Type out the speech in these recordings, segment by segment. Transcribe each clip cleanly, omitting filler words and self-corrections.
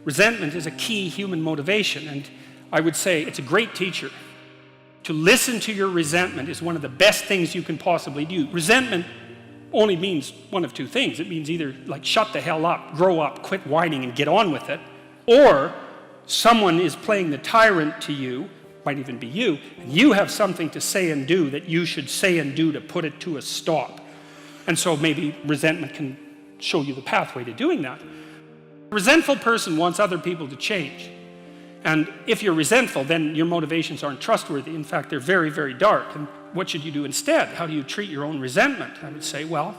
resentment is a key human motivation, and I would say it's a great teacher. To listen to your resentment is one of the best things you can possibly do. Resentment only means one of two things. It means either like shut the hell up, grow up, quit whining and get on with it, or someone is playing the tyrant to you, might even be you, and you have something to say and do that you should say and do to put it to a stop. And so maybe resentment can show you the pathway to doing that. A resentful person wants other people to change. And if you're resentful, then your motivations aren't trustworthy. In fact, they're very, very dark. And what should you do instead? How do you treat your own resentment? I would say, well,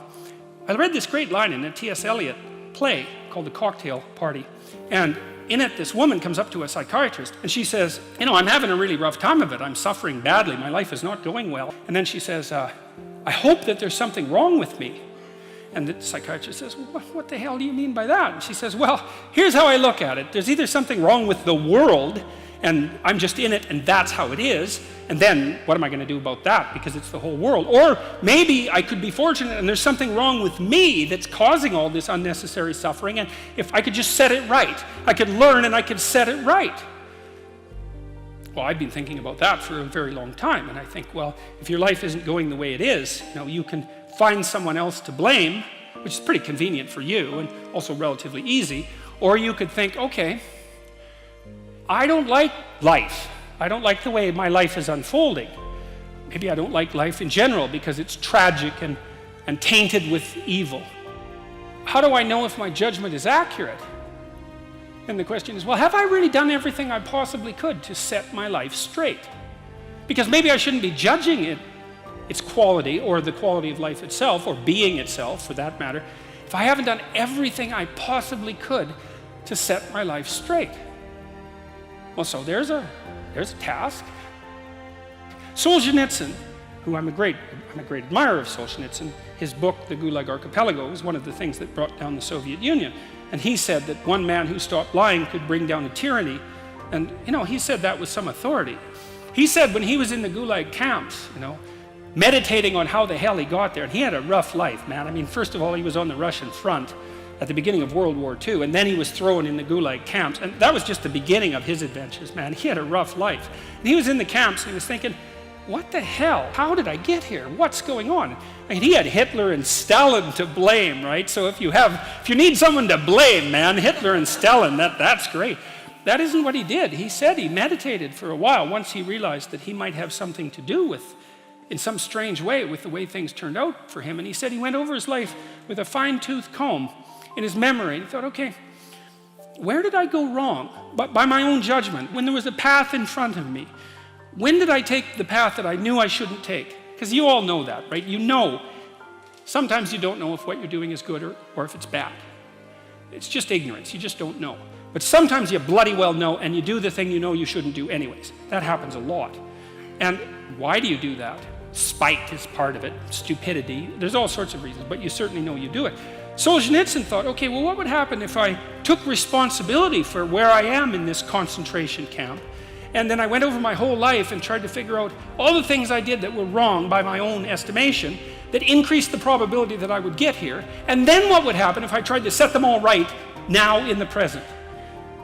I read this great line in a T.S. Eliot play called The Cocktail Party. And in it, this woman comes up to a psychiatrist and she says, I'm having a really rough time of it. I'm suffering badly. My life is not going well. And then she says, I hope that there's something wrong with me. And the psychiatrist says, well, what the hell do you mean by that? And she says, well, here's how I look at it. There's either something wrong with the world and I'm just in it and that's how it is. And then what am I going to do about that? Because it's the whole world. Or maybe I could be fortunate and there's something wrong with me that's causing all this unnecessary suffering. And if I could just set it right, I could learn and I could set it right. Well, I've been thinking about that for a very long time. And I think, well, if your life isn't going the way it is, you can find someone else to blame, which is pretty convenient for you and also relatively easy. Or you could think, okay, I don't like life. I don't like the way my life is unfolding. Maybe I don't like life in general because it's tragic and tainted with evil. How do I know if my judgment is accurate? And the question is, well, have I really done everything I possibly could to set my life straight? Because maybe I shouldn't be judging its quality or the quality of life itself or being itself for that matter if I haven't done everything I possibly could to set my life straight. Well, so there's a task. Solzhenitsyn, who I'm a great admirer of Solzhenitsyn, his book, The Gulag Archipelago, was one of the things that brought down the Soviet Union. And he said that one man who stopped lying could bring down a tyranny. And, he said that with some authority. He said when he was in the Gulag camps, meditating on how the hell he got there, and he had a rough life, man. I mean, first of all, he was on the Russian front at the beginning of World War II, and then he was thrown in the Gulag camps, and that was just the beginning of his adventures, man. He had a rough life. And he was in the camps, and he was thinking, what the hell? How did I get here? What's going on? I mean, he had Hitler and Stalin to blame, right? So if you need someone to blame, man, Hitler and Stalin, that's great. That isn't what he did. He said he meditated for a while once he realized that he might have something to do with, in some strange way, with the way things turned out for him. And he said he went over his life with a fine-tooth comb in his memory. And he thought, okay, where did I go wrong? But by my own judgment, when there was a path in front of me, when did I take the path that I knew I shouldn't take? Because you all know that, right? Sometimes you don't know if what you're doing is good or if it's bad. It's just ignorance. You just don't know. But sometimes you bloody well know, and you do the thing you know you shouldn't do anyways. That happens a lot. And why do you do that? Spite is part of it, stupidity. There's all sorts of reasons, but you certainly know you do it. Solzhenitsyn thought, okay, well, what would happen if I took responsibility for where I am in this concentration camp, and then I went over my whole life and tried to figure out all the things I did that were wrong by my own estimation that increased the probability that I would get here, and then what would happen if I tried to set them all right now in the present?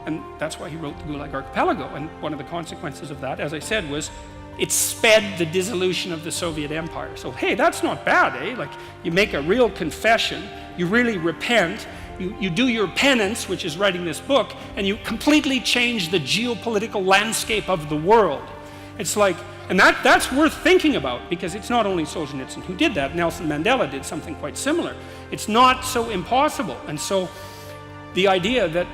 And that's why he wrote the Gulag Archipelago, and one of the consequences of that, as I said, was it sped the dissolution of the Soviet Empire. So, hey, that's not bad, eh? Like, you make a real confession, you really repent, you do your penance, which is writing this book, and you completely change the geopolitical landscape of the world. It's like, and that's worth thinking about, because it's not only Solzhenitsyn who did that. Nelson Mandela did something quite similar. It's not so impossible. And so the idea that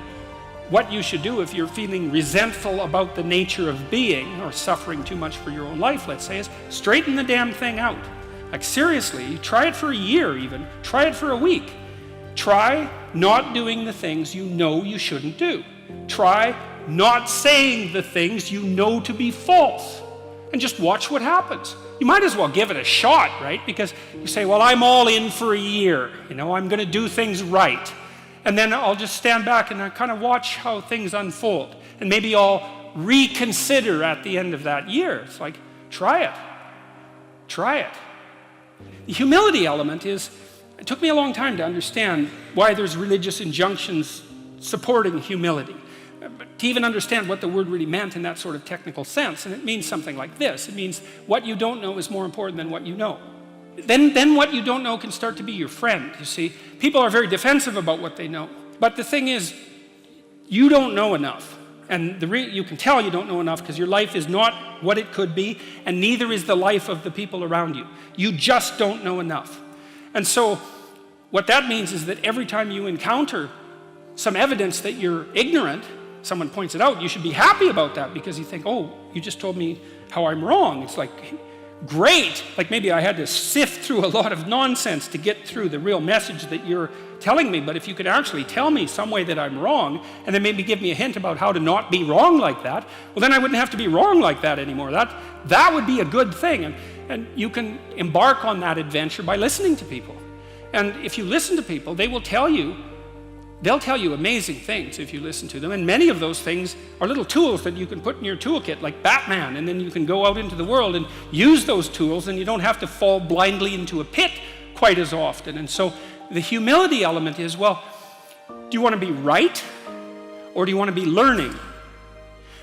what you should do if you're feeling resentful about the nature of being or suffering too much for your own life, let's say, is straighten the damn thing out. Like, seriously, try it for a year even. Try it for a week. Try not doing the things you know you shouldn't do. Try not saying the things you know to be false. And just watch what happens. You might as well give it a shot, right? Because you say, well, I'm all in for a year. I'm going to do things right. And then I'll just stand back and I kind of watch how things unfold. And maybe I'll reconsider at the end of that year. It's like, try it. Try it. The humility element is, it took me a long time to understand why there's religious injunctions supporting humility. to even understand what the word really meant in that sort of technical sense. And it means something like this. It means what you don't know is more important than what you know. Then what you don't know can start to be your friend, you see. People are very defensive about what they know. But the thing is, you don't know enough. And you can tell you don't know enough because your life is not what it could be, and neither is the life of the people around you. You just don't know enough. And so what that means is that every time you encounter some evidence that you're ignorant, someone points it out, you should be happy about that because you think, oh, you just told me how I'm wrong. It's like, great. Like maybe I had to sift through a lot of nonsense to get through the real message that you're telling me, but if you could actually tell me some way that I'm wrong and then maybe give me a hint about how to not be wrong like that, well then I wouldn't have to be wrong like that anymore. That would be a good thing. And you can embark on that adventure by listening to people. And if you listen to people, they'll tell you amazing things if you listen to them. And many of those things are little tools that you can put in your toolkit, like Batman, and then you can go out into the world and use those tools, and you don't have to fall blindly into a pit quite as often. And so the humility element is, well, do you want to be right or do you want to be learning?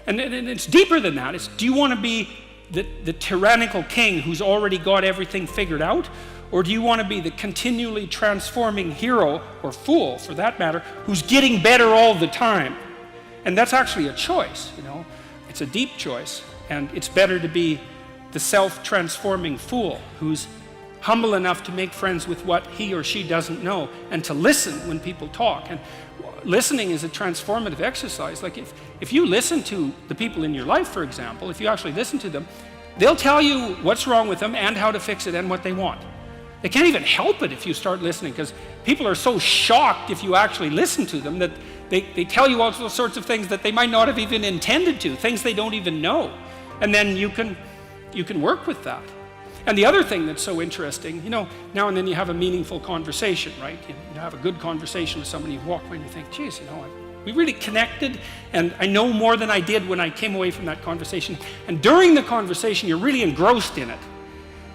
And it's deeper than that. It's, do you want to be the tyrannical king who's already got everything figured out? Or do you want to be the continually transforming hero, or fool for that matter, who's getting better all the time? And that's actually a choice, you know. It's a deep choice. And it's better to be the self-transforming fool who's humble enough to make friends with what he or she doesn't know and to listen when people talk. And listening is a transformative exercise. Like if you listen to the people in your life, for example, if you actually listen to them, they'll tell you what's wrong with them and how to fix it and what they want. They can't even help it if you start listening, because people are so shocked if you actually listen to them that they tell you all sorts of things that they might not have even intended to, things they don't even know. And then you can work with that. And the other thing that's so interesting, you know, now and then you have a meaningful conversation, right? You have a good conversation with somebody, you walk away and you think, geez, you know, we really connected, and I know more than I did when I came away from that conversation. And during the conversation, you're really engrossed in it.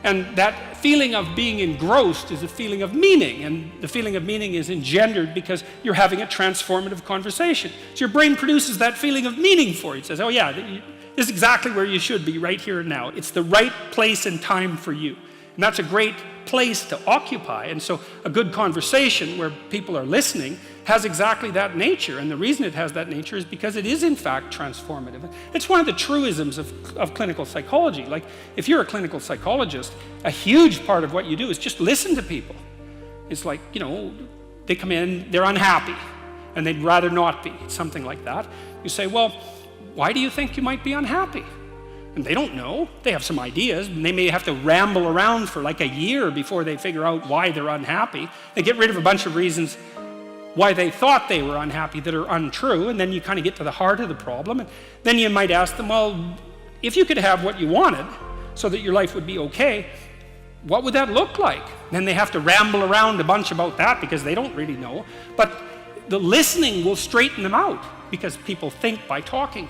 And that feeling of being engrossed is a feeling of meaning, and the feeling of meaning is engendered because you're having a transformative conversation. So your brain produces that feeling of meaning for you. It says, oh yeah, this is exactly where you should be right here and now. It's the right place and time for you. And that's a great place to occupy. And so a good conversation where people are listening has exactly that nature. And the reason it has that nature is because it is in fact transformative. It's one of the truisms of clinical psychology. Like if you're a clinical psychologist, a huge part of what you do is just listen to people. It's like, you know, they come in, they're unhappy, and they'd rather not be, something like that. You say, well, why do you think you might be unhappy? And they don't know. They have some ideas, and they may have to ramble around for like a year before they figure out why they're unhappy. They get rid of a bunch of reasons why they thought they were unhappy that are untrue, and then you kind of get to the heart of the problem. And then you might ask them, well, if you could have what you wanted so that your life would be okay, what would that look like? Then they have to ramble around a bunch about that because they don't really know. But the listening will straighten them out because people think by talking.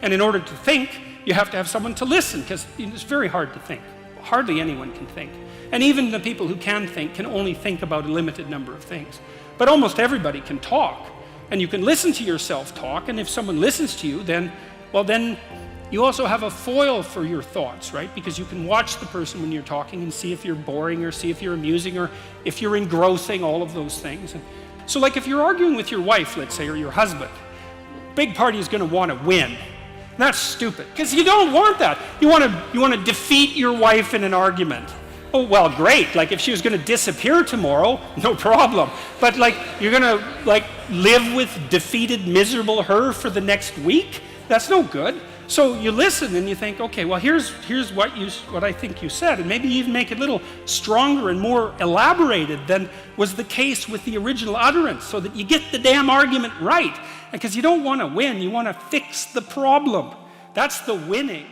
And in order to think, you have to have someone to listen, because it's very hard to think. Hardly anyone can think. And even the people who can think can only think about a limited number of things. But almost everybody can talk. And you can listen to yourself talk, and if someone listens to you, then you also have a foil for your thoughts, right? Because you can watch the person when you're talking and see if you're boring or see if you're amusing or if you're engrossing, all of those things. And so like if you're arguing with your wife, let's say, or your husband, big party is going to want to win. And that's stupid, because you don't want that. You want to defeat your wife in an argument. Oh, well, great. Like if she was going to disappear tomorrow, no problem. But like you're going to like live with defeated, miserable her for the next week? That's no good. So you listen and you think, okay, well, here's what I think you said, and maybe even make it a little stronger and more elaborated than was the case with the original utterance, so that you get the damn argument right. Because you don't want to win, you want to fix the problem. That's the winning.